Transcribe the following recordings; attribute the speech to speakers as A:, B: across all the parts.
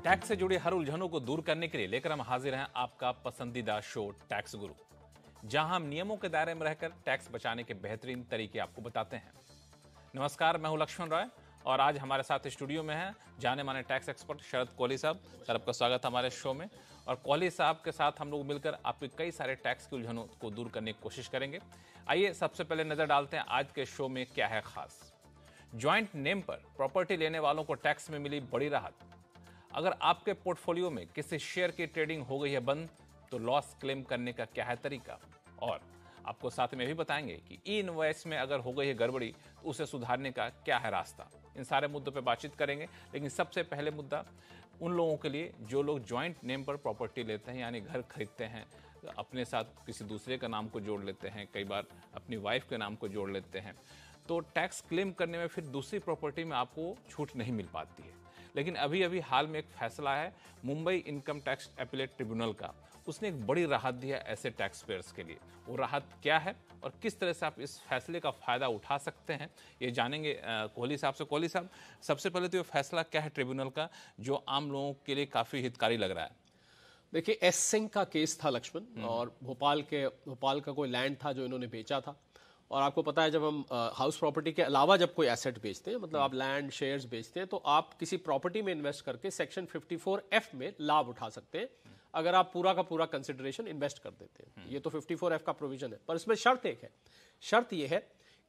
A: Tax से जुड़ी हर उलझनों को दूर करने के लिए लेकर हम हाजिर हैं आपका पसंदीदा शो टैक्स गुरु, जहां हम नियमों के दायरे में रहकर टैक्स बचाने के बेहतरीन तरीके आपको बताते हैं। नमस्कार, मैं हूं लक्ष्मण रॉय और आज हमारे साथ स्टूडियो में हैं जाने माने टैक्स एक्सपर्ट शरद कोहली साहब। सर, आपका स्वागत है हमारे शो में। और कोहली साहब के साथ हम लोग मिलकर आपके कई सारे टैक्स की उलझनों को दूर करने की कोशिश करेंगे। आइए सबसे पहले नजर डालते हैं आज के शो में क्या है खास। ज्वाइंट नेम पर प्रॉपर्टी लेने वालों को टैक्स में मिली बड़ी राहत। अगर आपके पोर्टफोलियो में किसी शेयर की ट्रेडिंग हो गई है बंद, तो लॉस क्लेम करने का क्या है तरीका। और आपको साथ में भी बताएंगे कि ई इनवॉइस में अगर हो गई है गड़बड़ी तो उसे सुधारने का क्या है रास्ता। इन सारे मुद्दों पे बातचीत करेंगे, लेकिन सबसे पहले मुद्दा उन लोगों के लिए जो लोग ज्वाइंट नेम पर प्रॉपर्टी लेते हैं, यानी घर खरीदते हैं, अपने साथ किसी दूसरे का नाम को जोड़ लेते हैं, कई बार अपनी वाइफ के नाम को जोड़ लेते हैं, तो टैक्स क्लेम करने में फिर दूसरी प्रॉपर्टी में आपको छूट नहीं मिल पाती है। लेकिन अभी अभी हाल में एक फैसला है Mumbai income tax appellate tribunal का, उसने एक बड़ी राहत दिया ऐसे टैक्स पेयर्स के लिए। वो राहत क्या है और किस तरह से आप इस फैसले का फायदा उठा सकते हैं, ये जानेंगे कोहली साहब से। कोहली साहब, सबसे पहले तो ये फैसला क्या है ट्रिब्यूनल का जो आम लोगों के लिए काफी हितकारी लग रहा है?
B: देखिए, एस सिंह का केस था लक्ष्मण, और भोपाल का कोई लैंड था जो इन्होंने बेचा था। और आपको पता है, जब हम हाउस प्रॉपर्टी के अलावा जब कोई एसेट बेचते हैं, मतलब आप लैंड शेयर्स बेचते हैं, तो आप किसी प्रॉपर्टी में इन्वेस्ट करके सेक्शन 54F में लाभ उठा सकते हैं अगर आप पूरा का पूरा कंसिडरेशन इन्वेस्ट कर देते हैं। ये तो 54F का प्रोविजन है, पर इसमें शर्त एक है। शर्त यह है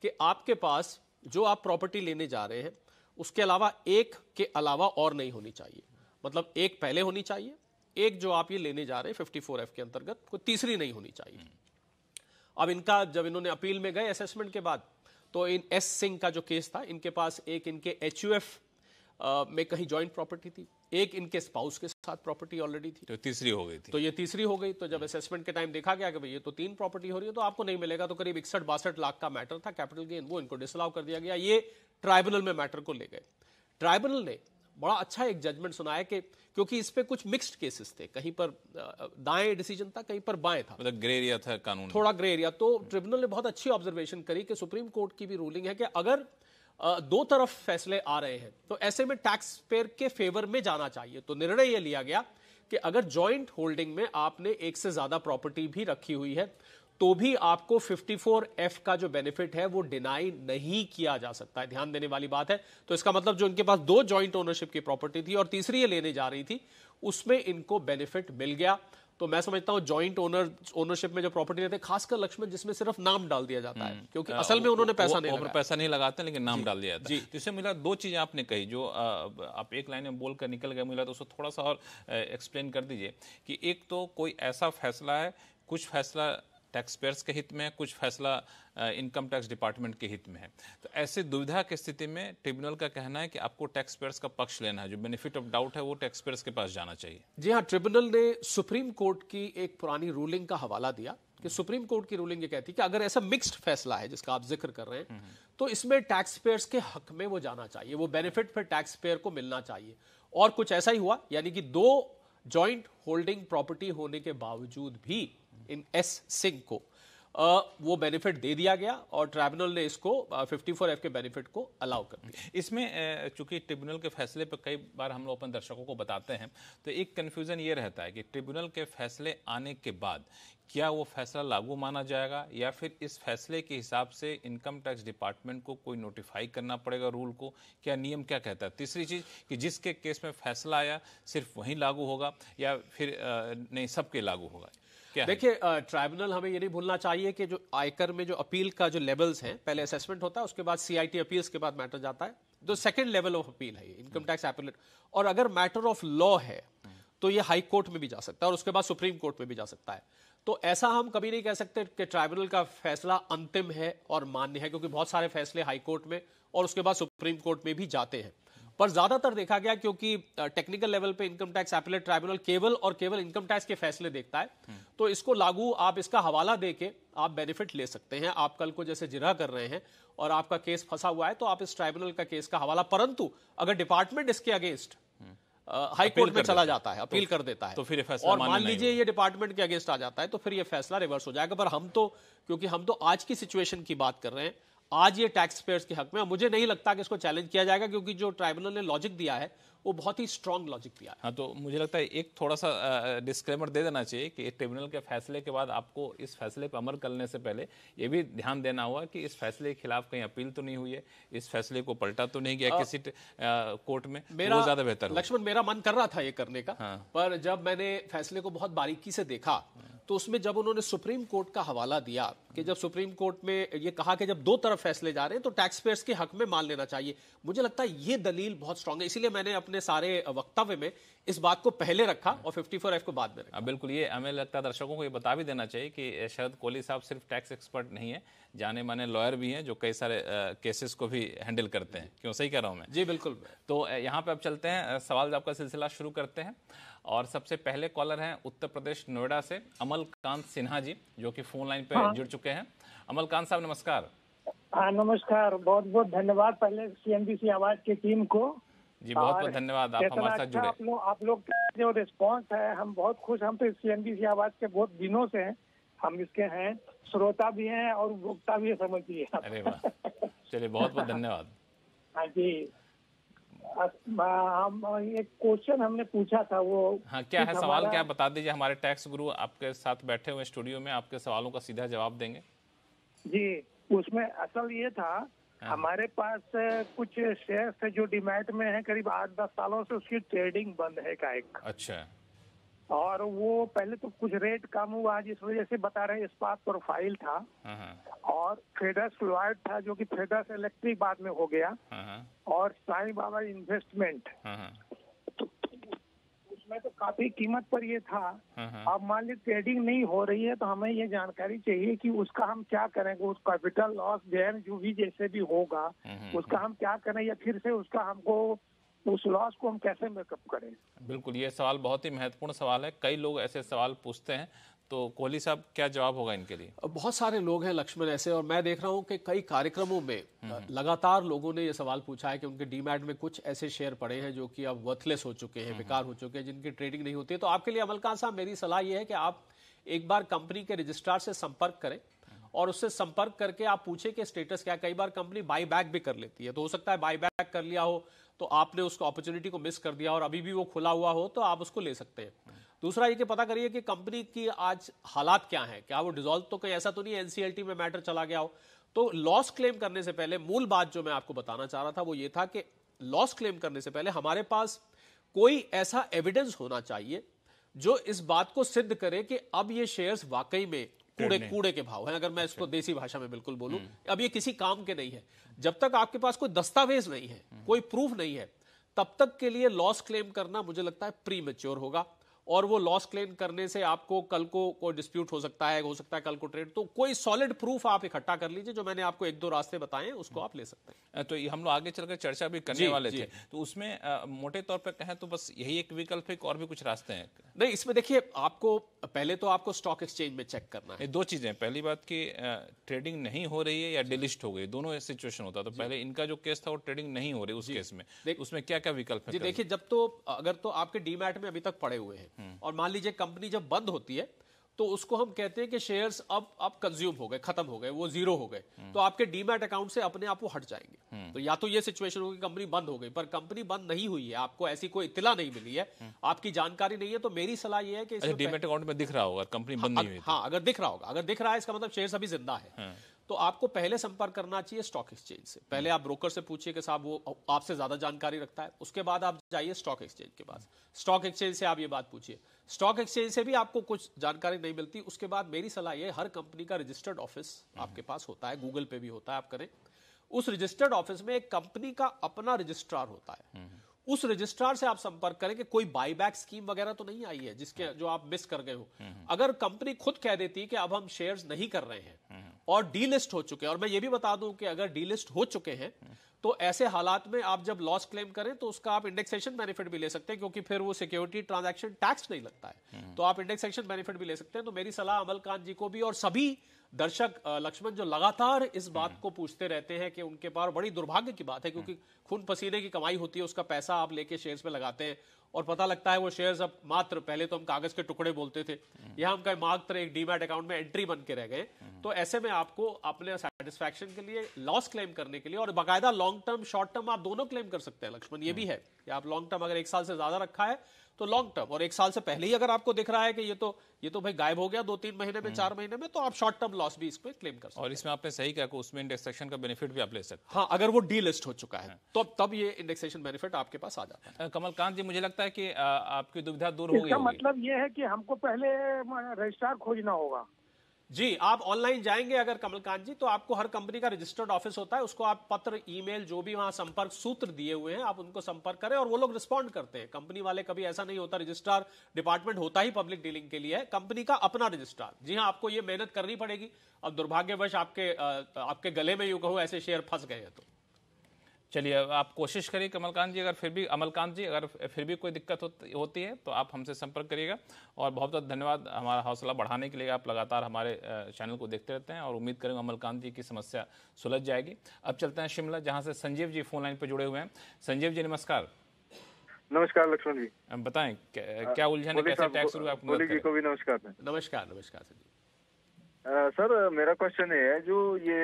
B: कि आपके पास जो आप प्रॉपर्टी लेने जा रहे हैं उसके अलावा एक के अलावा और नहीं होनी चाहिए। मतलब एक पहले होनी चाहिए, एक जो आप ये लेने जा रहे हैं 54F के अंतर्गत कोई तीसरी नहीं होनी चाहिए। अब इनका जब इन्होंने अपील में गए असेसमेंट के बाद, तो इन एस सिंह का जो केस था, इनके पास एक इनके HUF में कहीं जॉइंट प्रॉपर्टी थी, एक इनके स्पाउस के साथ प्रॉपर्टी ऑलरेडी थी,
A: तो तीसरी हो गई थी।
B: तो ये तीसरी हो गई। तो जब असेसमेंट के टाइम देखा गया कि भाई ये तो 3 प्रॉपर्टी हो रही है, तो आपको नहीं मिलेगा, तो करीब 61-62 लाख का मैटर था कैपिटल गेन, वो इनको डिसअलाउ कर दिया गया। ये ट्राइब्यूनल में मैटर को ले गए। ट्राइब्यूनल ने बड़ा अच्छा एक जजमेंट सुनाया कि क्योंकि इस पे कुछ मिक्स्ड केसेस थे, कहीं पर दाएं डिसीजन था, कहीं पर बाएं था,
A: मतलब ग्रे एरिया था कानून, थोड़ा
B: ग्रे एरिया। तो ट्रिब्यूनल ने बहुत अच्छी ऑब्जर्वेशन करी कि सुप्रीम कोर्ट की भी रूलिंग है कि अगर दो तरफ फैसले आ रहे हैं तो ऐसे में टैक्स पेयर के फेवर में जाना चाहिए। तो निर्णय यह लिया गया कि अगर जॉइंट होल्डिंग में आपने एक से ज्यादा प्रॉपर्टी भी रखी हुई है तो भी आपको 54F का जो बेनिफिट है वो डिनाई नहीं किया जा सकता है। ध्यान देने वाली बात है। तो इसका मतलब जो इनके पास 2 जॉइंट ओनरशिप की प्रॉपर्टी थी और तीसरी ये लेने जा रही थी, उसमें इनको बेनिफिट मिल गया। तो मैं समझता हूं जॉइंट ओनरशिप में जो प्रॉपर्टी रहते हैं, खासकर लक्ष्मण, जिसमें सिर्फ नाम डाल दिया जाता है, क्योंकि असल में उन्होंने पैसा नहीं लगाते,
A: लेकिन नाम डाल दिया जाता है। जिससे मिला 2 चीजें आपने कही जो आप एक लाइन में बोलकर निकल गए, मिला तो उसको थोड़ा सा और एक्सप्लेन कर दीजिए कि एक तो कोई ऐसा फैसला है, कुछ फैसला टैक्स पेयर्स के हित में है, कुछ फैसला इनकम टैक्स डिपार्टमेंट के हित में है। तो ऐसी दुविधा की स्थिति में ट्रिब्यूनल का कहना है कि आपको टैक्स पेयर्स का पक्ष लेना है, जो बेनिफिट ऑफ डाउट है वो टैक्स पेयर्स के पास जाना चाहिए।
B: जी हाँ, ट्रिब्यूनल ने सुप्रीम कोर्ट की एक पुरानी रूलिंग का हवाला दिया कि सुप्रीम कोर्ट की रूलिंग ये कहती है कि अगर ऐसा मिक्स्ड फैसला है जिसका आप जिक्र कर रहे हैं, तो इसमें टैक्स पेयर्स के हक में वो जाना चाहिए, वो बेनिफिट फिर टैक्स पेयर को मिलना चाहिए। और कुछ ऐसा ही हुआ, यानी कि 2 जॉइंट होल्डिंग प्रॉपर्टी होने के बावजूद भी इन एस सिंह को वो बेनिफिट दे दिया गया और ट्राइब्यूनल ने इसको 54F के बेनिफिट को अलाउ कर दिया।
A: इसमें चूंकि ट्रिब्यूनल के फैसले पर कई बार हम लोग अपन दर्शकों को बताते हैं, तो एक कंफ्यूजन ये रहता है कि ट्रिब्यूनल के फैसले आने के बाद क्या वो फैसला लागू माना जाएगा या फिर इस फैसले के हिसाब से इनकम टैक्स डिपार्टमेंट को कोई नोटिफाई करना पड़ेगा रूल को, क्या नियम क्या कहता है। तीसरी चीज कि जिसके केस में फैसला आया सिर्फ वहीं लागू होगा या फिर नहीं सबके लागू होगा।
B: देखिए, ट्राइब्यूनल हमें ये नहीं भूलना चाहिए कि जो आयकर में जो अपील का जो लेवल्स हैं, पहले असेसमेंट होता है, उसके बाद CIT अपील्स के बाद मैटर जाता है, जो सेकंड लेवल ऑफ अपील है इनकम टैक्स अपीलेट। और अगर मैटर ऑफ लॉ है तो ये हाई कोर्ट में भी जा सकता है और उसके बाद सुप्रीम कोर्ट में भी जा सकता है। तो ऐसा हम कभी नहीं कह सकते कि ट्राइब्यूनल का फैसला अंतिम है और मान्य है, क्योंकि बहुत सारे फैसले हाई कोर्ट में और उसके बाद सुप्रीम कोर्ट में भी जाते हैं। पर ज्यादातर देखा गया, क्योंकि टेक्निकल लेवल पे इनकम टैक्स अपीलेट ट्राइब्यूनल केवल और केवल इनकम टैक्स के फैसले देखता है, तो इसको लागू आप इसका हवाला देके आप बेनिफिट ले सकते हैं। आप कल को जैसे जिरह कर रहे हैं और आपका केस फंसा हुआ है, तो आप इस ट्राइब्यूनल का केस का हवाला, परंतु अगर डिपार्टमेंट इसके अगेंस्ट हाई कोर्ट में चला जाता है, अपील कर देता है,
A: तो फिर फैसला,
B: और मान लीजिए ये डिपार्टमेंट के अगेंस्ट आ जाता है, तो फिर ये फैसला रिवर्स हो जाएगा। पर हम तो, क्योंकि हम तो आज की सिचुएशन की बात कर रहे हैं, आज ये टैक्स पेयर्स के हक में, मुझे नहीं लगता कि इसको चैलेंज किया जाएगा, क्योंकि जो ट्राइब्यूनल ने लॉजिक दिया है वो बहुत ही स्ट्रांग लॉजिक दिया है।
A: हाँ, तो मुझे लगता है एक थोड़ा सा डिस्क्लेमर दे देना चाहिए कि ट्रिब्यूनल के फैसले के बाद आपको इस फैसले पर अमल करने से पहले ये भी ध्यान देना होगा कि इस फैसले के खिलाफ कहीं अपील तो नहीं हुई है, इस फैसले को पलटा तो नहीं गया किसी कोर्ट में, वो ज्यादा बेहतर होगा।
B: लक्ष्मण, मेरा मन कर रहा था ये करने का, पर जब मैंने फैसले को बहुत बारीकी से देखा तो उसमें जब उन्होंने सुप्रीम कोर्ट का हवाला दिया कि जब सुप्रीम कोर्ट में ये कहा कि जब दो तरफ फैसले जा रहे हैं तो टैक्स पेयर्स के हक में मान लेना चाहिए, मुझे लगता है ये दलील बहुत स्ट्रांग है। इसीलिए मैंने अपने सारे वक्तव्य में इस बात को पहले रखा और 54F को बाद में रखा।
A: बिल्कुल, ये हमें लगता है दर्शकों को ये बता भी देना चाहिए कि शरद कोहली साहब सिर्फ टैक्स एक्सपर्ट नहीं है, जाने माने लॉयर भी हैं जो कई सारे केसेस को भी हैंडल करते हैं। क्यों, सही कह रहा हूं मैं?
B: जी बिल्कुल।
A: तो यहाँ पे अब चलते हैं, सवाल जवाब का सिलसिला शुरू करते हैं और सबसे पहले कॉलर हैं उत्तर प्रदेश नोएडा से अमलकांत सिन्हा जी, जो कि फोन लाइन पे जुड़ चुके हैं। अमलकांत साहब नमस्कार।
C: हाँ नमस्कार, बहुत बहुत धन्यवाद पहले CNBC आवाज की टीम को।
A: जी बहुत बहुत धन्यवाद, आप हमारे साथ जुड़े।
C: आप लोग का जो रिस्पांस है, हम बहुत खुश, हम तो CNBC आवाज के बहुत दिनों से हैं, हम इसके हैं, श्रोता भी हैं और उपभोक्ता भी है, समझिए।
A: अरे वाह, चलिए बहुत बहुत धन्यवाद।
C: हाँ जी, हम एक क्वेश्चन हमने पूछा था, वो
A: हाँ क्या है सवाल, क्या बता दीजिए। हमारे टैक्स गुरु आपके साथ बैठे हुए स्टूडियो में, आपके सवालों का सीधा जवाब देंगे।
C: जी, उसमें असल ये था, हमारे पास कुछ शेयर्स है जो डीमैट में है, करीब 8-10 सालों से उसकी ट्रेडिंग बंद है का एक।
A: अच्छा।
C: और वो पहले तो कुछ रेट कम हुआ जिस वजह से बता रहे इस्पात प्रोफाइल था, और फेडरस फ्लॉयड था जो कि फेडरस इलेक्ट्रिक बाद में हो गया, और साईं बाबा इन्वेस्टमेंट, तो उसमें तो काफी कीमत पर ये था। अब मान ली ट्रेडिंग नहीं हो रही है तो हमें ये जानकारी चाहिए कि उसका हम क्या करेंगे, उस कैपिटल लॉस गेन जो भी जैसे भी होगा उसका हम क्या करें, या फिर से उसका हमको उस लॉस को हम कैसे मेकअप करें।
A: बिल्कुल, ये सवाल बहुत ही महत्वपूर्ण सवाल है, कई लोग ऐसे सवाल पूछते हैं, तो कोहली साहब क्या जवाब होगा इनके लिए?
B: बहुत सारे लोग हैं लक्ष्मण ऐसे, और मैं देख रहा हूं कि कई कार्यक्रमों में लगातार लोगों ने ये सवाल पूछा है कि उनके डीमैट में कुछ ऐसे शेयर पड़े हैं जो कि अब वर्थलेस हो चुके हैं, बेकार हो चुके हैं, जिनकी ट्रेडिंग नहीं होती है। तो आपके लिए अमलकांत साहब मेरी सलाह ये है कि आप एक बार कंपनी के रजिस्ट्रार से संपर्क करें और उससे संपर्क करके आप पूछे कि स्टेटस क्या। कई बार कंपनी बाई बैक भी कर लेती है, तो हो सकता है बाई बैक कर लिया हो तो आपने उसको अपॉर्चुनिटी को मिस कर दिया और अभी भी वो खुला हुआ हो तो आप उसको ले सकते हैं। दूसरा ये कि पता करिए कि कंपनी की आज हालात क्या हैं, क्या वो डिसॉल्व तो कहीं ऐसा तो नहीं NCLT में मैटर चला गया हो। तो लॉस क्लेम करने से पहले मूल बात जो मैं आपको बताना चाह रहा था वो ये था कि लॉस क्लेम करने से पहले हमारे पास कोई ऐसा एविडेंस होना चाहिए जो इस बात को सिद्ध करे कि अब ये शेयर्स वाकई में कूड़े के भाव हैं। अगर मैं इसको देसी भाषा में बिल्कुल बोलूं, अब ये किसी काम के नहीं है। जब तक आपके पास कोई दस्तावेज नहीं है, कोई प्रूफ नहीं है, तब तक के लिए लॉस क्लेम करना मुझे लगता है प्री मैच्योर होगा। और वो लॉस क्लेम करने से आपको कल को कोई डिस्प्यूट हो सकता है कल को ट्रेड, तो कोई सॉलिड प्रूफ आप इकट्ठा कर लीजिए। जो मैंने आपको 1-2 रास्ते बताए उसको आप ले सकते हैं।
A: तो ये हम लोग आगे चलकर चर्चा भी करने वाले थे, तो उसमें मोटे तौर पर कहें तो बस यही एक विकल्प है, और भी कुछ रास्ते हैं?
B: नहीं, इसमें देखिए, आपको पहले तो आपको स्टॉक एक्सचेंज में चेक करना है।
A: 2 चीजें, पहली बात कि ट्रेडिंग नहीं हो रही है या डिलिस्ट हो गई, दोनों सिचुएशन होता। तो पहले इनका जो केस था वो ट्रेडिंग नहीं हो रही, उस केस में उसमें क्या क्या विकल्प है?
B: जी देखिए, जब तो अगर तो आपके डीमैट में अभी तक पड़े हुए हैं और मान लीजिए कंपनी जब बंद होती है तो उसको हम कहते हैं कि शेयर्स अब कंज्यूम हो गए, खत्म हो गए, वो जीरो हो गए, तो आपके डीमैट अकाउंट से अपने आप वो हट जाएंगे। तो या तो ये सिचुएशन होगी कंपनी बंद हो गई, पर कंपनी बंद नहीं हुई है, आपको ऐसी कोई इत्तला नहीं मिली है, आपकी जानकारी नहीं है, तो मेरी सलाह ये है कि
A: डीमैट अकाउंट में दिख रहा होगा कंपनी बंद नहीं हुई।
B: हाँ, अगर दिख रहा होगा, अगर दिख रहा है इसका मतलब शेयर्स अभी जिंदा है। तो आपको पहले संपर्क करना चाहिए स्टॉक एक्सचेंज से। पहले आप ब्रोकर से पूछिए कि साहब वो आपसे ज्यादा जानकारी रखता है, उसके बाद आप जाइए स्टॉक एक्सचेंज के पास, स्टॉक एक्सचेंज से आप ये बात पूछिए। स्टॉक एक्सचेंज से भी आपको कुछ जानकारी नहीं मिलती, उसके बाद मेरी सलाह ये, हर कंपनी का रजिस्टर्ड ऑफिस आपके पास होता है, गूगल पे भी होता है, आप करें। उस रजिस्टर्ड ऑफिस में एक कंपनी का अपना रजिस्ट्रार होता है, उस रजिस्ट्रार से आप संपर्क करें कि कोई बाईबैक स्कीम वगैरह तो नहीं आई है जिसके जो आप मिस कर गए हो। अगर कंपनी खुद कह देती है कि अब हम शेयर्स नहीं कर रहे हैं और डीलिस्ट हो चुके हैं, और मैं ये भी बता दूं कि अगर डीलिस्ट हो चुके हैं तो ऐसे हालात में आप जब लॉस क्लेम करें तो उसका आप इंडेक्सेशन बेनिफिट भी ले सकते हैं, क्योंकि फिर वो सिक्योरिटी ट्रांजैक्शन टैक्स नहीं लगता है, तो आप इंडेक्सेशन बेनिफिट भी ले सकते हैं। तो मेरी सलाह अमलकांत जी को भी और सभी दर्शक लक्ष्मण जो लगातार इस बात को पूछते रहते हैं कि उनके पास, बड़ी दुर्भाग्य की बात है क्योंकि खून पसीने की कमाई होती है, उसका पैसा आप लेके शेयर्स में लगाते हैं और पता लगता है वो शेयर्स अब मात्र, पहले तो हम कागज के टुकड़े बोलते थे, यहाँ हम मात्र एक डीमैट अकाउंट में एंट्री बन के रह गए। तो ऐसे में आपको अपने सेटिस्फैक्शन के लिए लॉस क्लेम करने के लिए, और बाकायदा लॉन्ग टर्म शॉर्ट टर्म आप दोनों क्लेम कर सकते हैं लक्ष्मण, ये भी है कि आप लॉन्ग टर्म अगर 1 साल से ज्यादा रखा है तो लॉन्ग टर्म, और 1 साल से पहले ही अगर आपको दिख रहा है कि ये तो भाई गायब हो गया 2-3 महीने में, 4 महीने में, तो आप शॉर्ट टर्म लॉस भी इसमें क्लेम कर सकते हैं।
A: और इसमें आपने सही कहा कि उसमें इंडेक्सेशन का बेनिफिट भी आप ले सकते हैं।
B: हाँ, अगर वो डीलिस्ट हो चुका है तो तब ये इंडेक्सेशन बेनिफिट आपके पास आ जाता है।
A: कमलकांत जी, मुझे लगता है कि आपकी दुविधा दूर हो गई
C: इसका
A: होगी।
C: मतलब ये है कि हमको पहले रजिस्ट्रार खोजना होगा।
B: जी, आप ऑनलाइन जाएंगे अगर कमलकांत जी, तो आपको हर कंपनी का रजिस्टर्ड ऑफिस होता है, उसको आप पत्र, ईमेल, जो भी वहां संपर्क सूत्र दिए हुए हैं, आप उनको संपर्क करें और वो लोग रिस्पॉन्ड करते हैं। कंपनी वाले, कभी ऐसा नहीं होता, रजिस्ट्रार डिपार्टमेंट होता ही पब्लिक डीलिंग के लिए है, कंपनी का अपना रजिस्ट्रार। जी हाँ, आपको ये मेहनत करनी पड़ेगी। अब दुर्भाग्यवश आपके गले में यूं कहूं ऐसे शेयर फंस गए हैं तो
A: चलिए, आप कोशिश करिए कमलकांत जी, अगर फिर भी अमलकांत जी, अगर फिर भी कोई दिक्कत होती है तो आप हमसे संपर्क करिएगा। और बहुत बहुत धन्यवाद हमारा हौसला बढ़ाने के लिए। आप लगातार हमारे चैनल को देखते रहते हैं और उम्मीद करेंगे अमलकांत जी की समस्या सुलझ जाएगी। अब चलते हैं शिमला, जहाँ से संजीव जी फोन लाइन पर जुड़े हुए हैं। संजीव जी नमस्कार।
D: नमस्कार लक्ष्मण जी,
A: बताएं क्या उलझन है, कैसे टैक्स गुरु आपको मदद
D: जी को भी नमस्कार।
B: नमस्कार संजीव।
D: सर, मेरा क्वेश्चन है, जो ये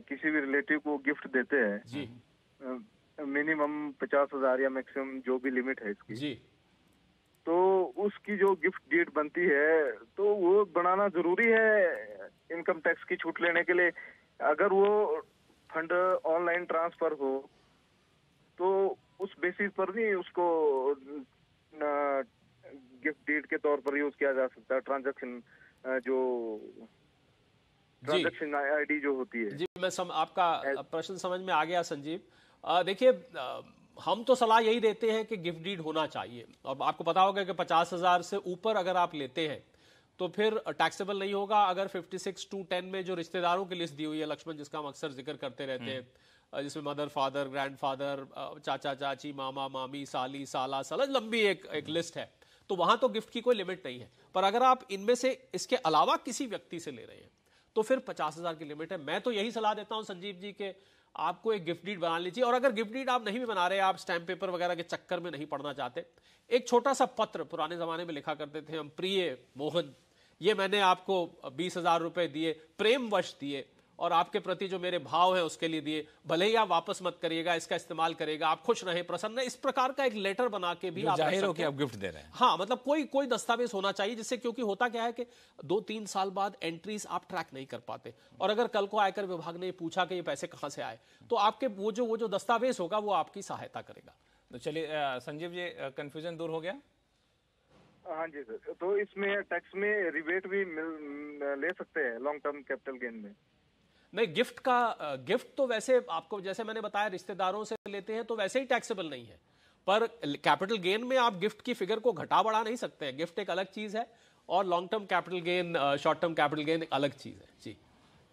D: किसी भी रिलेटिव को गिफ्ट देते हैं
B: जी,
D: मिनिमम 50,000 या मैक्सिमम जो भी लिमिट है इसकी
B: जी,
D: तो उसकी जो गिफ्ट डीड बनती है तो वो बनाना जरूरी है इनकम टैक्स की छूट लेने के लिए? अगर वो फंड ऑनलाइन ट्रांसफर हो तो उस बेसिस पर भी उसको गिफ्ट डीड के तौर पर यूज किया जा सकता है। ट्रांजैक्शन आईडी जो होती है।
B: जी, आपका प्रश्न समझ में आ गया संजीव। देखिए, हम तो सलाह यही देते हैं कि गिफ्ट डीड होना चाहिए। और आपको पता होगा कि 50,000 से ऊपर अगर आप लेते हैं तो फिर टैक्सेबल नहीं होगा। अगर 56(2)(10) में जो रिश्तेदारों की लिस्ट दी हुई है लक्ष्मण, जिसका हम अक्सर जिक्र करते रहते हैं, जिसमें मदर, फादर, ग्रैंडफादर, चाचा, चाची, मामा, मामी, साली, साला, सलज, लंबी एक लिस्ट है, तो वहां तो गिफ्ट की कोई लिमिट नहीं है। पर अगर आप इनमें से इसके अलावा किसी व्यक्ति से ले रहे हैं तो फिर 50,000 की लिमिट है। मैं तो यही सलाह देता हूं संजीव जी के आपको एक गिफ्ट डीड बना लीजिए। और अगर गिफ्ट डीड आप नहीं भी बना रहे, आप स्टैम्प पेपर वगैरह के चक्कर में नहीं पड़ना चाहते, एक छोटा सा पत्र पुराने जमाने में लिखा करते थे हम, प्रिय मोहन, ये मैंने आपको 20,000 रुपए दिए, प्रेमवश दिए, और आपके प्रति जो मेरे भाव है उसके लिए दिए, भले ही आप वापस मत करिएगा, इसका इस्तेमाल करिएगा, आप खुश रहें, प्रसन्न रहें। इस प्रकार का एक लेटर बना के भी आप
A: जाहिर हो कि आप गिफ्ट दे रहे हैं।
B: हाँ, मतलब कोई दस्तावेज होना चाहिए जिससे, क्योंकि होता क्या है कि 2-3 साल बाद एंट्रीज आप ट्रैक नहीं कर पाते, और अगर कल को आयकर विभाग ने पूछा कि ये पैसे कहां से आए, तो आपके वो जो दस्तावेज होगा वो आपकी सहायता करेगा।
A: तो चलिए संजीव जी, कंफ्यूजन दूर हो गया?
D: हाँ जी सर, तो इसमें टैक्स में रिबेट भी ले सकते हैं लॉन्ग टर्म कैपिटल गेन में?
B: नहीं, गिफ्ट तो वैसे आपको, जैसे मैंने बताया, रिश्तेदारों से लेते हैं तो वैसे ही टैक्सेबल नहीं है। पर कैपिटल गेन में आप गिफ्ट की फिगर को घटा बढ़ा नहीं सकते हैं। गिफ्ट एक अलग चीज है और long term capital gain, short term capital gain एक अलग चीज है। जी,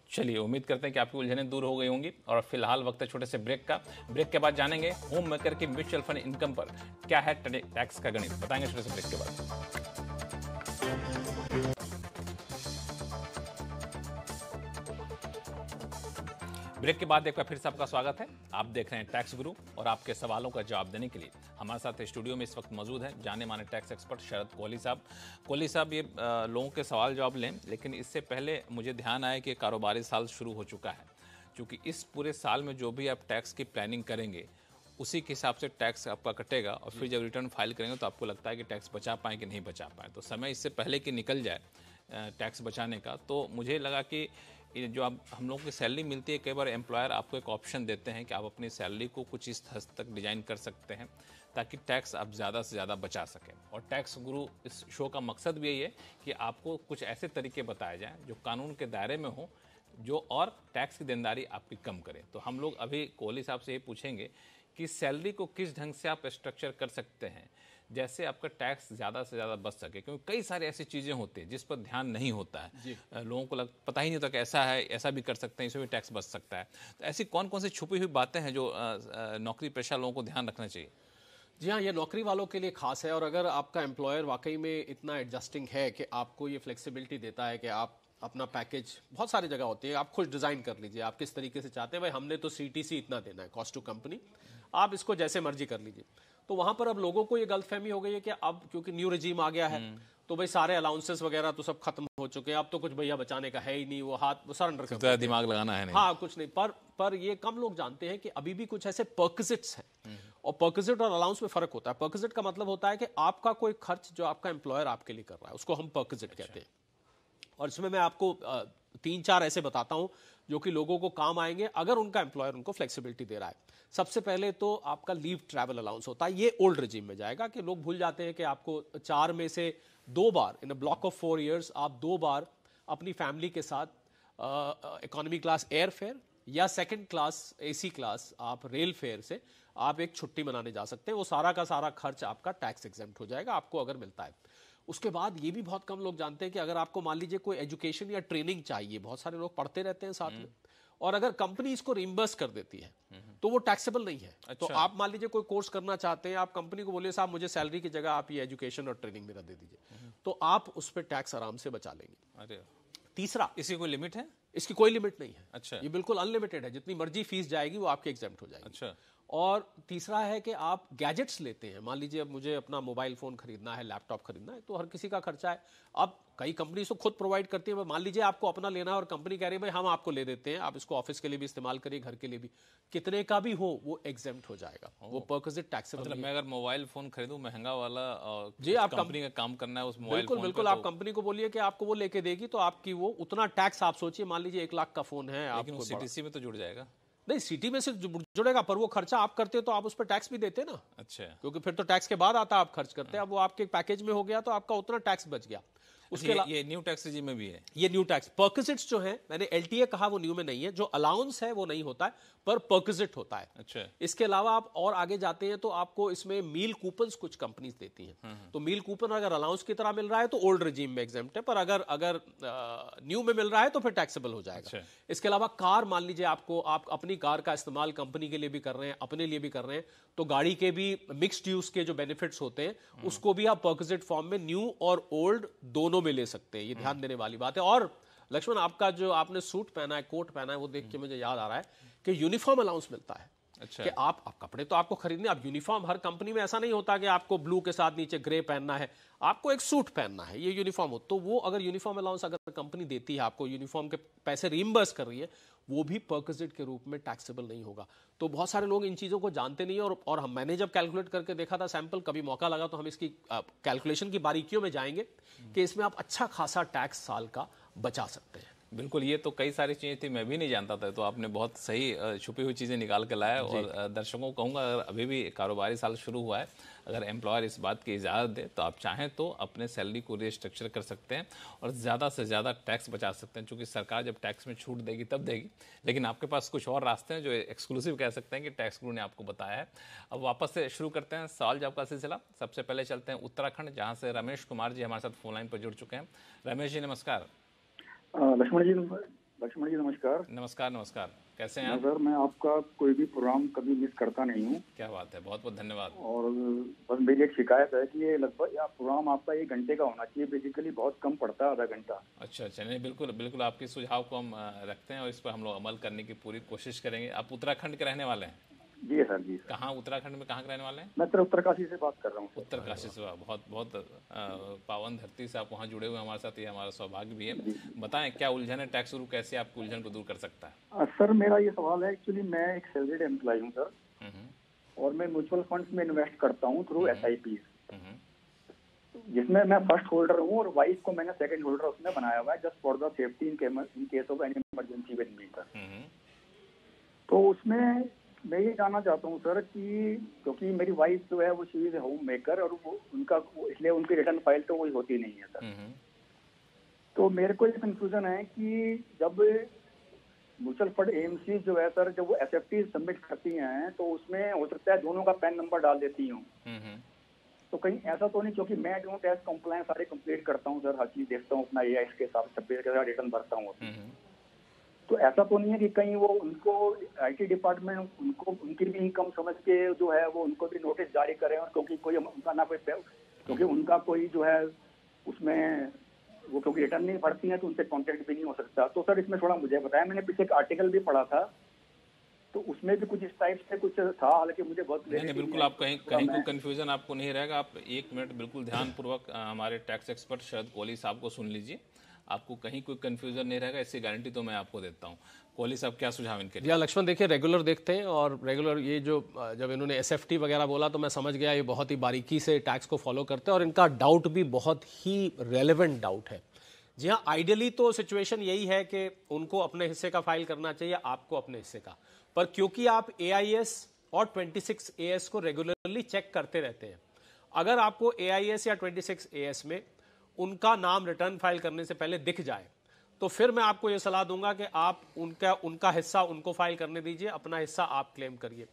A: चलिए, उम्मीद करते हैं कि आपकी उलझनें दूर हो गई होंगी। और फिलहाल वक्त है छोटे से ब्रेक का। ब्रेक के बाद जानेंगे होम मेकर की म्यूचुअल फंड इनकम पर क्या है टैक्स का गणित, बताएंगे छोटे से ब्रेक के बाद। ब्रेक के बाद एक बार फिर से आपका स्वागत है। आप देख रहे हैं टैक्स गुरु, और आपके सवालों का जवाब देने के लिए हमारे साथ स्टूडियो में इस वक्त मौजूद है जाने माने टैक्स एक्सपर्ट शरद कोहली साहब। कोहली साहब, ये लोगों के सवाल जवाब लें, लेकिन इससे पहले मुझे ध्यान आया कि कारोबारी साल शुरू हो चुका है, क्योंकि इस पूरे साल में जो भी आप टैक्स की प्लानिंग करेंगे उसी के हिसाब से टैक्स आपका कटेगा, और फिर जब रिटर्न फाइल करेंगे तो आपको लगता है कि टैक्स बचा पाएँ कि नहीं बचा पाएँ। तो समय इससे पहले कि निकल जाए टैक्स बचाने का, तो मुझे लगा कि जो आप हम लोगों की सैलरी मिलती है, कई बार एम्प्लॉयर आपको एक ऑप्शन देते हैं कि आप अपनी सैलरी को कुछ इस हद तक डिजाइन कर सकते हैं ताकि टैक्स आप ज़्यादा से ज़्यादा बचा सकें। और टैक्स गुरु इस शो का मकसद भी यही है कि आपको कुछ ऐसे तरीके बताए जाएं जो कानून के दायरे में हो, जो और टैक्स की देनदारी आपकी कम करे। तो हम लोग अभी कोहली साहब से ये पूछेंगे कि सैलरी को किस ढंग से आप स्ट्रक्चर कर सकते हैं जैसे आपका टैक्स ज़्यादा से ज़्यादा बच सके, क्योंकि कई सारी ऐसी चीज़ें होती हैं जिस पर ध्यान नहीं होता है। लोगों को पता ही नहीं होता कि ऐसा है, ऐसा भी कर सकते हैं, इसमें भी टैक्स बच सकता है। तो ऐसी कौन कौन सी छुपी हुई बातें हैं जो नौकरी पेशा लोगों को ध्यान रखना चाहिए?
B: जी हाँ, ये नौकरी वालों के लिए खास है। और अगर आपका एम्प्लॉयर वाकई में इतना एडजस्टिंग है कि आपको ये फ्लेक्सिबिलिटी देता है कि आप अपना पैकेज, बहुत सारी जगह होती है, आप खुद डिज़ाइन कर लीजिए, आप किस तरीके से चाहते हैं, भाई हमने तो CTC इतना देना है, कॉस्ट टू कंपनी, आप इसको जैसे मर्जी कर लीजिए। तो वहां पर अब लोगों को ये गलतफहमी हो गई है कि अब क्योंकि न्यू रेजीम आ गया है तो भाई सारे अलाउंसेस वगैरह तो सब खत्म हो चुके हैं, अब तो कुछ भैया बचाने का है ही नहीं, वो हाथ वो सरेंडर कर देते हैं।
A: दिमाग लगाना है नहीं।
B: हाँ कुछ नहीं, पर ये कम लोग जानते हैं कि अभी भी कुछ ऐसे पर्क्विजिट्स हैं, और पर्क्विजिट और अलाउंस में फर्क होता है। पर्क्विजिट का मतलब होता है कि आपका कोई खर्च जो आपका एम्प्लॉयर आपके लिए कर रहा है उसको हम पर्क्विजिट कहते हैं। और इसमें मैं आपको 3-4 ऐसे बताता हूं जो कि लोगों को काम आएंगे अगर उनका एम्प्लॉयर उनको फ्लेक्सिबिलिटी दे रहा है। सबसे पहले तो आपका लीव ट्रैवल अलाउंस होता है, ये ओल्ड रिजीम में जाएगा कि लोग भूल जाते हैं कि आपको 4 में से 2 बार इन अ ब्लॉक ऑफ 4 इयर्स आप 2 बार अपनी फैमिली के साथ इकोनॉमी क्लास एयर फेयर या सेकंड क्लास एसी क्लास आप रेल फेयर से आप एक छुट्टी मनाने जा सकते हैं। वो सारा का सारा खर्च आपका टैक्स एग्जेम्प्ट हो जाएगा आपको अगर मिलता है। उसके बाद ये भी बहुत कम लोग जानते हैं कि अगर आपको मान लीजिए कोई एजुकेशन या ट्रेनिंग चाहिए, बहुत सारे लोग पढ़ते रहते हैं साथ में, और अगर कंपनी इसको रिम्बर्स कर देती है तो वो टैक्सेबल नहीं है।
A: अच्छा।
B: तो आप मान लीजिए कोई कोर्स करना चाहते हैं, आप कंपनी को बोलिए साहब मुझे सैलरी की जगह आप ये एजुकेशन और ट्रेनिंग मेरा दे दीजिए, तो आप उस पर टैक्स आराम से बचा लेंगे।
A: अरे
B: तीसरा,
A: इसकी कोई लिमिट है?
B: इसकी कोई लिमिट नहीं है।
A: अच्छा।
B: ये बिल्कुल अनलिमिटेड है, जितनी मर्जी फीस जाएगी वो आपके एग्जेम्प्ट हो जाएगी।
A: अच्छा।
B: और तीसरा है कि आप गैजेट्स लेते हैं, मान लीजिए अब मुझे अपना मोबाइल फोन खरीदना है, लैपटॉप खरीदना है, तो हर किसी का खर्चा है। अब कई कंपनी तो खुद प्रोवाइड करती है, मान लीजिए आपको अपना लेना है और कंपनी कह रही है भाई हम आपको ले देते हैं, आप इसको ऑफिस के लिए भी इस्तेमाल करिए, घर के लिए भी, कितने का भी हो वो एग्जेम्प्ट हो जाएगा, वो पर्क्विजिट टैक्सेबल।
A: मतलब मैं अगर मोबाइल फोन खरीदूं महंगा वाला और
B: जी आप
A: कंपनी का काम करना है उस मोबाइल
B: बिल्कुल
A: फोन
B: बिल्कुल
A: पे,
B: आप कंपनी को बोलिए कि आपको वो लेके देगी, तो आपकी वो उतना टैक्स आप सोचिए, मान लीजिए 1 लाख का फोन है,
A: लेकिन
B: आपको
A: सीटीसी में तो जुड़ जाएगा।
B: नहीं सिटी में से जुड़ेगा, पर वो खर्चा आप करते हो तो आप उस पर टैक्स भी देते ना।
A: अच्छा।
B: क्योंकि फिर तो टैक्स के बाद आता आप खर्च करते हैं, अब वो आपके पैकेज में हो गया तो आपका उतना टैक्स बच गया। उसके
A: ये न्यू टैक्स रिजीम में भी है,
B: ये न्यू टैक्स पर्क्विजिट्स जो है, मैंने एलटीए कहा वो न्यू में नहीं है, जो अलाउंस है वो नहीं होता है पर पर्क्विजिट होता है।
A: अच्छा।
B: इसके अलावा आप और आगे जाते हैं तो आपको इसमें मील कूपन्स कुछ कंपनीज देती हैं, तो मील कूपन अगर अलाउंस की तरह मिल रहा है तो ओल्ड रिजीम में एग्जेम्प्ट है, पर अगर न्यू में मिल रहा है तो फिर टैक्सेबल हो जाएगा।
A: अच्छा।
B: इसके अलावा कार, मान लीजिए आप अपनी कार का इस्तेमाल कंपनी के लिए भी कर रहे हैं, अपने लिए भी कर रहे हैं, तो गाड़ी के भी मिक्स्ड यूज के जो बेनिफिट्स होते हैं उसको भी आप पर्क्विजिट फॉर्म में न्यू और ओल्ड दोनों में ले सकते हैं। ये ध्यान देने वाली बात है। और लक्ष्मण, आपका जो आपने सूट पहना है, कोट पहना है, वो देख के मुझे याद आ रहा है कि यूनिफॉर्म अलाउंस मिलता है।
A: अच्छा।
B: कि आप कपड़े तो आपको खरीदने, आप यूनिफॉर्म, हर कंपनी में ऐसा नहीं होता कि आपको ब्लू के साथ नीचे ग्रे पहनना है, आपको एक सूट पहनना है, ये यूनिफॉर्म हो। तो वो अगर यूनिफॉर्म अलाउंस अगर कंपनी देती है आपको, यूनिफॉर्म के पैसे रीइंबर्स कर रही है, वो भी पर्क्विजिट के रूप में टैक्सेबल नहीं होगा। तो बहुत सारे लोग इन चीज़ों को जानते नहीं है, और मैंने जब कैलकुलेट करके देखा था सैंपल, कभी मौका लगा तो हम इसकी कैलकुलेशन की बारीकियों में जाएंगे कि इसमें आप अच्छा खासा टैक्स साल का बचा सकते हैं।
A: बिल्कुल, ये तो कई सारी चीज़ें थी, मैं भी नहीं जानता था, तो आपने बहुत सही छुपी हुई चीज़ें निकाल के लाए। और दर्शकों को कहूँगा, अगर अभी भी कारोबारी साल शुरू हुआ है, अगर एम्प्लॉयर इस बात की इजाज़त दे तो आप चाहें तो अपने सैलरी को रिस्ट्रक्चर कर सकते हैं और ज़्यादा से ज़्यादा टैक्स बचा सकते हैं, क्योंकि सरकार जब टैक्स में छूट देगी तब देगी। लेकिन आपके पास कुछ और रास्ते हैं जो एक्सक्लूसिव कह सकते हैं कि टैक्स गुरु ने आपको बताया है। अब वापस से शुरू करते हैं सवाल जवाब का सिलसिला। सबसे पहले चलते हैं उत्तराखंड, जहाँ से रमेश कुमार जी हमारे साथ फोन लाइन पर जुड़ चुके हैं। रमेश जी नमस्कार।
E: लक्ष्मण जी नमस्कार।
A: नमस्कार नमस्कार, कैसे हैं आप?
E: सर मैं आपका कोई भी प्रोग्राम कभी मिस करता नहीं हूँ।
A: क्या बात है, बहुत बहुत धन्यवाद।
E: और बस मेरी एक शिकायत है कि ये लगभग प्रोग्राम आपका 1 घंटे का होना चाहिए, बेसिकली बहुत कम पड़ता है, आधा घंटा।
A: अच्छा अच्छा, नहीं बिल्कुल बिल्कुल, आपके सुझाव को हम रखते हैं और इस पर हम लोग अमल करने की पूरी कोशिश करेंगे। आप उत्तराखंड के रहने वाले हैं?
E: जी सर, जी सर।
A: कहाँ उत्तराखंड में कहाँ के रहने वाले हैं?
E: मैं सर उत्तरकाशी से बात कर रहा हूँ।
A: उत्तरकाशी से, बहुत बहुत पावन धरती से आप वहाँ जुड़े हुए हमारे साथ, ये हमारा सौभाग्य भी है। बताएं क्या उलझन है, टैक्स गुरु कैसे आपकी उलझन को दूर कर सकता है?
E: सर मेरा ये सवाल है, एक्चुअली मैं एक सैलरीड एम्प्लॉय हूँ सर, और मैं म्यूचुअल फंड्स में इन्वेस्ट करता हूँ थ्रू SIP, जिसमें मैं फर्स्ट होल्डर हूँ और वाइफ को मैंने सेकंड होल्डर उसमें बनाया हुआ है, just for the safety in case of any emergency with me sir. तो उसमें मैं ये जानना चाहता हूँ सर कि क्योंकि मेरी वाइफ जो है वो शी इज होम मेकर, और वो इसलिए उनकी रिटर्न फाइल तो वही होती नहीं है सर। तो मेरे को ये कंफ्यूजन है कि जब म्यूचुअल फंड AMC जो है सर, जब वो SFT सबमिट करती हैं तो उसमें हो सकता है दोनों का पैन नंबर डाल देती हूँ, तो कहीं ऐसा तो नहीं, क्योंकि मैं जो टैक्स कंप्लायंस सारे कंप्लीट करता हूँ सर, हर चीज देखता हूँ अपना AIS के हिसाब से, 26 के साथ रिटर्न भरता हूँ, तो ऐसा तो नहीं है कि कहीं वो उनको IT डिपार्टमेंट उनकी भी इनकम समझ के जो है वो उनको भी नोटिस जारी करें, और क्योंकि कोई उनका ना कोई, क्योंकि उनका कोई जो है उसमें वो क्योंकि रिटर्न नहीं भरती है तो उनसे कॉन्टेक्ट भी नहीं हो सकता। तो सर इसमें थोड़ा मुझे बताया, मैंने पीछे एक आर्टिकल भी पढ़ा था तो उसमें भी कुछ इस टाइप से कुछ था, हालांकि मुझे बहुत
A: नहीं, बिल्कुल आप कहीं कोई कंफ्यूजन आपको नहीं रहेगा। आप 1 मिनट बिल्कुल ध्यानपूर्वक हमारे टैक्स एक्सपर्ट शरद कोहली साहब को सुन लीजिए, आपको कहीं कोई कंफ्यूजन नहीं रहेगा, इसकी गारंटी तो मैं आपको देता हूँ। कोहली साहब क्या सुझाव इनके लिए?
B: लक्ष्मण देखिए, रेगुलर देखते हैं और रेगुलर ये जो जब इन्होंने SFT वगैरह बोला तो मैं समझ गया ये बहुत ही बारीकी से टैक्स को फॉलो करते हैं और इनका डाउट भी बहुत ही रेलेवेंट डाउट है। जी हाँ, आइडियली तो सिचुएशन यही है कि उनको अपने हिस्से का फाइल करना चाहिए, आपको अपने हिस्से का, पर क्योंकि आप AIS और 26 AS को रेगुलरली चेक करते रहते हैं, अगर आपको AIS या 26 AS में उनका नाम रिटर्न फाइल करने से पहले दिख जाए तो फिर मैं आपको यह सलाह दूंगा कि आप उनका हिस्सा उनको फाइल करने दीजिए, अपना हिस्सा आप क्लेम करिए।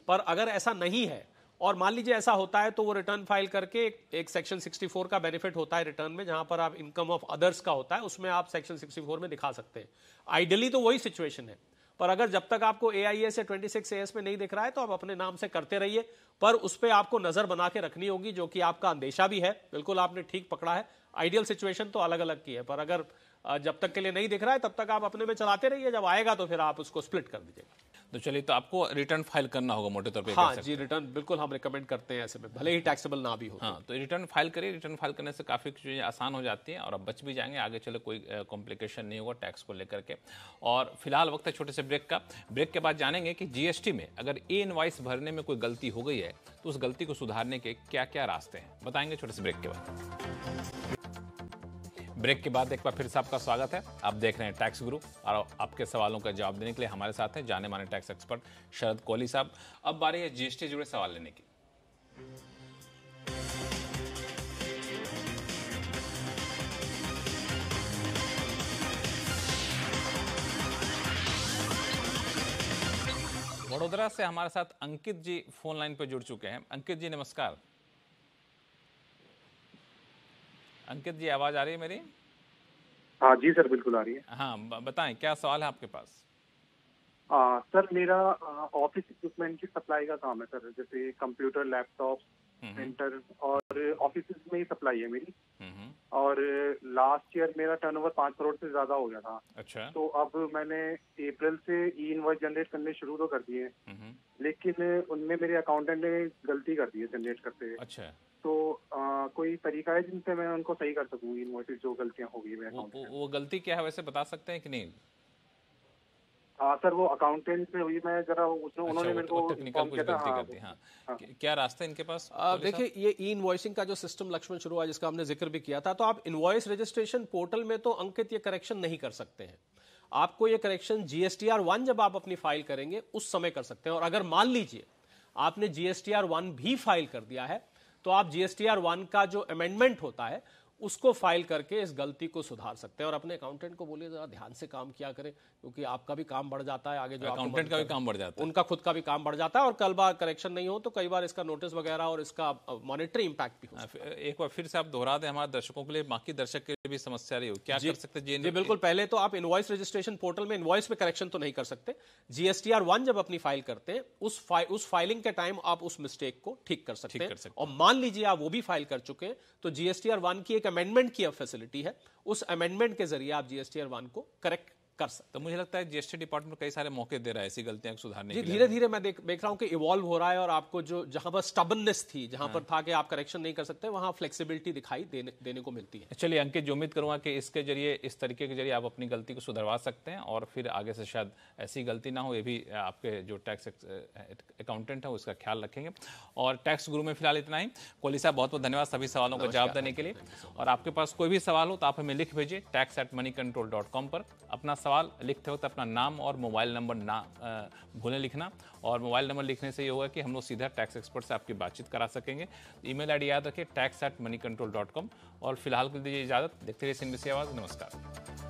B: पर अगर ऐसा नहीं है और मान लीजिए ऐसा होता है तो वो रिटर्न फाइल करके एक सेक्शन 64 का बेनिफिट होता है रिटर्न में, जहां पर आप इनकम ऑफ अदर्स का होता है, उसमें आप सेक्शन 64 में दिखा सकते हैं। आइडियली तो वही सिचुएशन है, पर अगर जब तक आपको AIS या 26 AS में नहीं दिख रहा है तो आप अपने नाम से करते रहिए, पर उस पर आपको नजर बना के रखनी होगी, जो कि आपका अंदेशा भी है। बिल्कुल आपने ठीक पकड़ा है, आइडियल सिचुएशन तो अलग अलग की है, पर अगर जब तक के लिए नहीं दिख रहा है तब तक आप अपने में चलाते रहिए, जब आएगा तो फिर आप उसको स्प्लिट कर दीजिएगा।
A: तो चलिए, तो आपको रिटर्न फाइल करना होगा मोटे तौर पे।
B: हाँ जी, रिटर्न बिल्कुल हम रिकमेंड करते हैं ऐसे में, भले ही टैक्सेबल ना भी हो।
A: हाँ, तो रिटर्न फाइल करिए। रिटर्न फाइल करने से काफ़ी चीज़ें आसान हो जाती हैं और अब बच भी जाएंगे, आगे चले कोई कॉम्प्लिकेशन नहीं होगा टैक्स को लेकर के। और फिलहाल वक्त है छोटे से ब्रेक का। ब्रेक के बाद जानेंगे कि GST में अगर E-इनवॉइस भरने में कोई गलती हो गई है तो उस गलती को सुधारने के क्या क्या रास्ते हैं, बताएंगे छोटे से ब्रेक के बाद। ब्रेक के बाद एक बार फिर से आपका स्वागत है। आप देख रहे हैं टैक्स गुरु और आपके सवालों का जवाब देने के लिए हमारे साथ हैं जाने माने टैक्स एक्सपर्ट शरद कोहली साहब। अब बारी है GST जुड़े सवाल लेने की। वडोदरा से हमारे साथ अंकित जी फोन लाइन पर जुड़ चुके हैं। अंकित जी नमस्कार। अंकित जी, आवाज आ रही है मेरी?
F: हाँ जी सर, बिल्कुल आ रही है।
A: हाँ, बताएं क्या सवाल है आपके पास?
F: सर मेरा ऑफिस इक्विपमेंट की सप्लाई का काम है सर, जैसे कंप्यूटर, लैपटॉप, प्रिंटर और ऑफिस में ही सप्लाई है मेरी। और लास्ट ईयर मेरा टर्नओवर 5 करोड़ से ज्यादा हो गया था।
A: अच्छा। तो
F: अब मैंने अप्रैल से E-इनवॉइस जनरेट करने शुरू तो कर दिए, लेकिन उनमें मेरे अकाउंटेंट ने गलती कर दी है जनरेट करते हुए।
A: अच्छा।
F: तो कोई तरीका है जिनसे मैं उनको सही कर सकूं, इनवॉइस जो गलतियां हो गई मेरे अकाउंट में?
A: वो गलती क्या है वैसे बता सकते हैं कि नहीं?
F: सर वो अकाउंटेंट से हुई, मैं जरा उन्होंने मेरे को
A: टेक्निकल कुछ गलती कर दी। हाँ, क्या रास्ता इनके पास?
B: देखिए, ये E-इनवॉइसिंग का जो सिस्टम लक्ष्मण शुरू हुआ जिसका हमने जिक्र भी किया था, तो आप इनवॉइस रजिस्ट्रेशन पोर्टल में तो अंकित ये करेक्शन नहीं कर सकते हैं। आपको ये करेक्शन GSTR1 जब आप अपनी फाइल करेंगे उस समय कर सकते हैं। और अगर मान लीजिए आपने GSTR1 भी फाइल कर दिया है तो आप GSTR1 का जो अमेंडमेंट होता है उसको फाइल करके इस गलती को सुधार सकते हैं। और अपने अकाउंटेंट को बोलिए जरा ध्यान से काम किया करें, क्योंकि आपका भी काम बढ़ जाता है, आगे जो
A: अकाउंटेंट का भी काम बढ़ जाता है,
B: उनका खुद का भी काम बढ़ जाता है, और कल बार करेक्शन नहीं हो तो कई बार इसका नोटिस वगैरह और इसका मॉनिटरी इंपैक्ट भी हो सकता है।
A: एक बार फिर से आप दोहरा दें हमारे दर्शकों के लिए, बाकी दर्शक के लिए भी समस्या रही हो, क्या कर सकते हैं?
B: जी बिल्कुल, पहले तो आप इनवॉइस रजिस्ट्रेशन पोर्टल में इनवॉइस में करेक्शन तो नहीं कर सकते। GSTR1 जब अपनी फाइल करते हैं उस फाइलिंग के टाइम आप उस मिस्टेक को ठीक कर सकते हैं। और मान लीजिए आप वो भी फाइल कर चुके हैं तो GSTR1 की एक अमेंडमेंट की फैसिलिटी है, उस अमेंडमेंट के जरिए आप GSTR1 को करेक्ट कर सकते।
A: तो मुझे लगता है GST डिपार्टमेंट कई सारे मौके दे रहा है ऐसी गलतियां सुधारने के लिए।
B: धीरे धीरे मैं देख रहा हूं कि इवॉल्व हो रहा है, और आपको जो जहां पर स्टबननेस थी, जहां पर था कि आप करेक्शन नहीं कर सकते, वहां फ्लेक्सिबिलिटी दिखाई देने को मिलती है।
A: चलिए अंकित, जो उम्मीद करूंगा कि इसके जरिए, इस तरीके के जरिए आप अपनी गलती को सुधरवा सकते हैं और फिर आगे से शायद ऐसी गलती ना हो। ये भी आपके जो टैक्स अकाउंटेंट है उसका ख्याल रखेंगे। और टैक्स गुरु में फिलहाल इतना ही। कोहली साहब बहुत बहुत धन्यवाद सभी सवालों का जवाब देने के लिए। और आपके पास कोई भी सवाल हो तो आप हमें लिख भेजिए tax@moneycontrol.com पर। अपना सवाल लिखते वक्त अपना नाम और मोबाइल नंबर ना भूलें लिखना। और मोबाइल नंबर लिखने से ये होगा कि हम लोग सीधा टैक्स एक्सपर्ट से आपकी बातचीत करा सकेंगे। ईमेल आईडी याद रखिए tax@moneycontrol.com। और फिलहाल के लिए दीजिए इजाजत। देखते रहिए CNBC आवाज। नमस्कार।